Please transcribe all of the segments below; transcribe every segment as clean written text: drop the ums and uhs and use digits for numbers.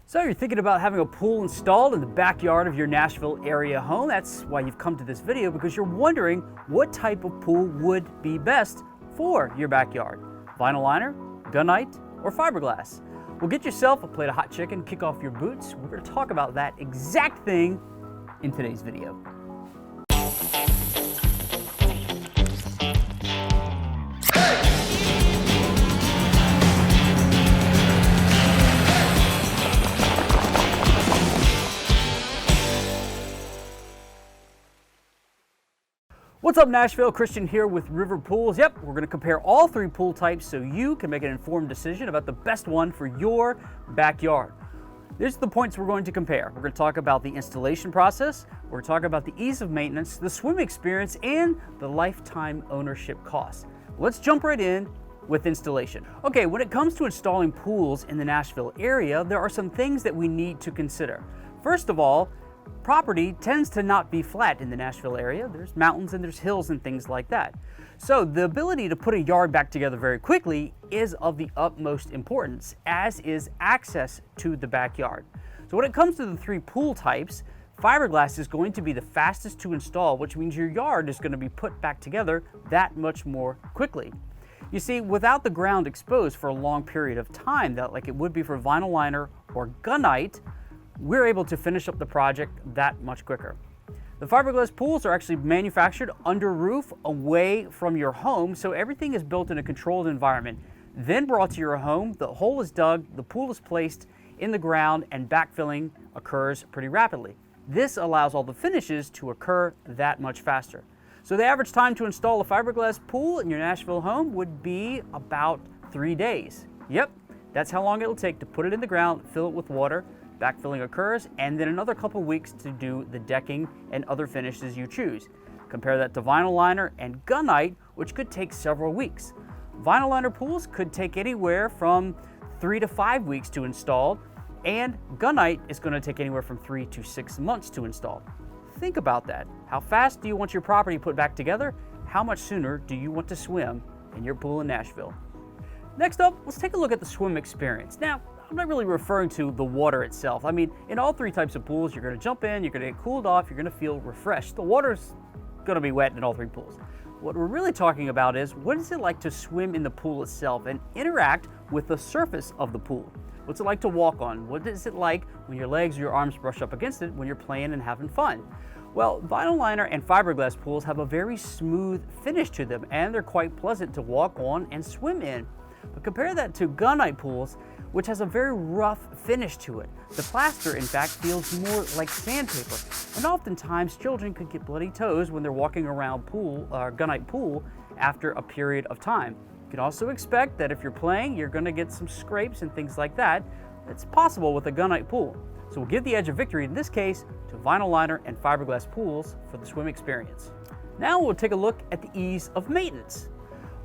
So you're thinking about having a pool installed in the backyard of your Nashville area home. That's why you've come to this video, because you're wondering what type of pool would be best for your backyard. Vinyl liner, gunite, or fiberglass? Well, get yourself a plate of hot chicken, kick off your boots. We're going to talk about that exact thing in today's video. What's up, Nashville? Christian here with River Pools. Yep, we're going to compare all three pool types so you can make an informed decision about the best one for your backyard. These are the points we're going to compare. We're going to talk about the installation process, we're going to talk about the ease of maintenance, the swim experience, and the lifetime ownership costs. Let's jump right in with installation. Okay, when it comes to installing pools in the Nashville area, there are some things that we need to consider. First of all, property tends to not be flat in the Nashville area. There's mountains and there's hills and things like that. So the ability to put a yard back together very quickly is of the utmost importance, as is access to the backyard. So when it comes to the three pool types, fiberglass is going to be the fastest to install, which means your yard is going to be put back together that much more quickly. You see, without the ground exposed for a long period of time, like it would be for vinyl liner or gunite, we're able to finish up the project that much quicker. The fiberglass pools are actually manufactured under roof, away from your home, so everything is built in a controlled environment. Then brought to your home, the hole is dug, the pool is placed in the ground, and backfilling occurs pretty rapidly. This allows all the finishes to occur that much faster. So the average time to install a fiberglass pool in your Nashville home would be about 3 days. Yep, that's how long it'll take to put it in the ground, fill it with water. Backfilling occurs, and then another couple weeks to do the decking and other finishes you choose. Compare that to vinyl liner and gunite, which could take several weeks. Vinyl liner pools could take anywhere from 3 to 5 weeks to install, and gunite is going to take anywhere from 3 to 6 months to install. Think about that. How fast do you want your property put back together? How much sooner do you want to swim in your pool in Nashville? Next up, let's take a look at the swim experience. Now, I'm not really referring to the water itself. I mean, in all three types of pools, you're going to jump in, you're going to get cooled off, you're going to feel refreshed. The water's going to be wet in all three pools. What we're really talking about is, what is it like to swim in the pool itself and interact with the surface of the pool? What's it like to walk on? What is it like when your legs or your arms brush up against it when you're playing and having fun? Well, vinyl liner and fiberglass pools have a very smooth finish to them, and they're quite pleasant to walk on and swim in. But compare that to gunite pools, which has a very rough finish to it. The plaster, in fact, feels more like sandpaper, and oftentimes children could get bloody toes when they're walking around gunite pool after a period of time. You can also expect that if you're playing, you're going to get some scrapes and things like that. It's possible with a gunite pool. So we'll give the edge of victory in this case to vinyl liner and fiberglass pools for the swim experience. Now we'll take a look at the ease of maintenance.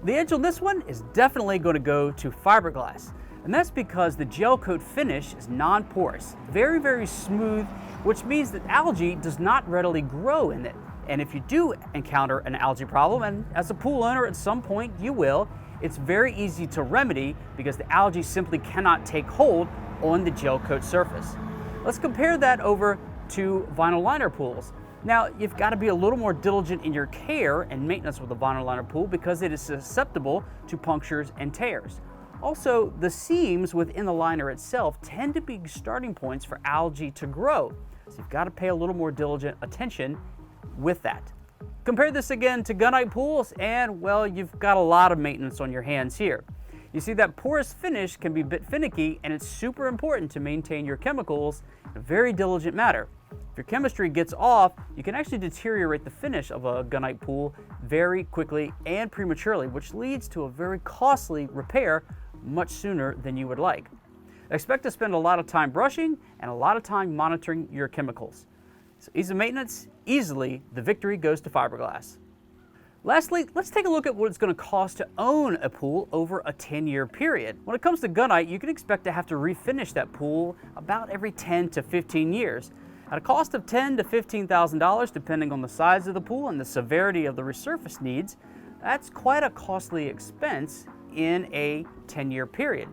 The edge on this one is definitely going to go to fiberglass. And that's because the gel coat finish is non-porous, very, very smooth, which means that algae does not readily grow in it. And if you do encounter an algae problem, and as a pool owner at some point you will, it's very easy to remedy because the algae simply cannot take hold on the gel coat surface. Let's compare that over to vinyl liner pools. Now, you've got to be a little more diligent in your care and maintenance with a vinyl liner pool because it is susceptible to punctures and tears. Also, the seams within the liner itself tend to be starting points for algae to grow. So you've got to pay a little more diligent attention with that. Compare this again to gunite pools and, well, you've got a lot of maintenance on your hands here. You see, that porous finish can be a bit finicky, and it's super important to maintain your chemicals in a very diligent manner. If your chemistry gets off, you can actually deteriorate the finish of a gunite pool very quickly and prematurely, which leads to a very costly repair much sooner than you would like. Expect to spend a lot of time brushing and a lot of time monitoring your chemicals. So ease of maintenance, easily the victory goes to fiberglass. Lastly, let's take a look at what it's going to cost to own a pool over a 10-year period. When it comes to gunite, you can expect to have to refinish that pool about every 10 to 15 years. At a cost of $10,000 to $15,000, depending on the size of the pool and the severity of the resurface needs, that's quite a costly expense in a 10-year period.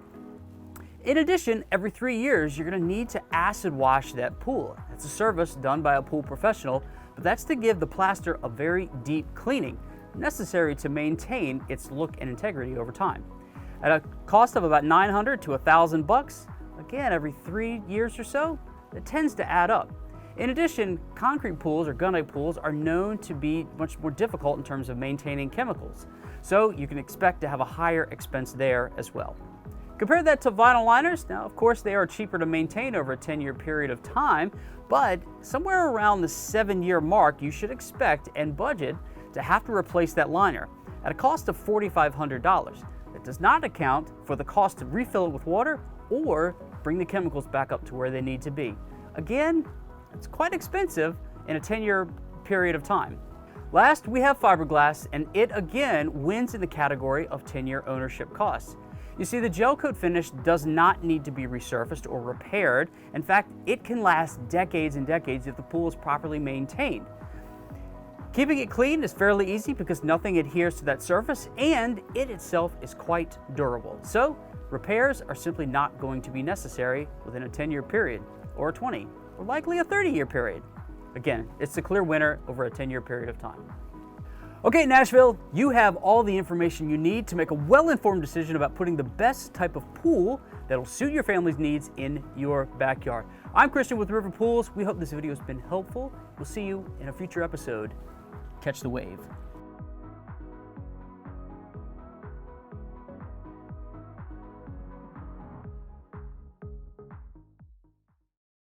In addition, every 3 years, you're going to need to acid wash that pool. It's a service done by a pool professional, but that's to give the plaster a very deep cleaning, necessary to maintain its look and integrity over time. At a cost of about $900 to $1,000, again, every 3 years or so, it tends to add up. In addition, concrete pools or gunite pools are known to be much more difficult in terms of maintaining chemicals, so you can expect to have a higher expense there as well. Compare that to vinyl liners. Now, of course, they are cheaper to maintain over a 10-year period of time, but somewhere around the 7-year mark, you should expect and budget to have to replace that liner at a cost of $4,500. That does not account for the cost to refill it with water or bring the chemicals back up to where they need to be. Again, it's quite expensive in a 10-year period of time. Last, we have fiberglass, and it again wins in the category of 10-year ownership costs. You see, the gel coat finish does not need to be resurfaced or repaired. In fact, it can last decades and decades if the pool is properly maintained. Keeping it clean is fairly easy because nothing adheres to that surface, and it itself is quite durable. So, repairs are simply not going to be necessary within a 10-year period, or a 20, or likely a 30-year period. Again, it's a clear winner over a 10-year period of time. Okay, Nashville, you have all the information you need to make a well-informed decision about putting the best type of pool that'll suit your family's needs in your backyard. I'm Christian with River Pools. We hope this video has been helpful. We'll see you in a future episode. Catch the wave.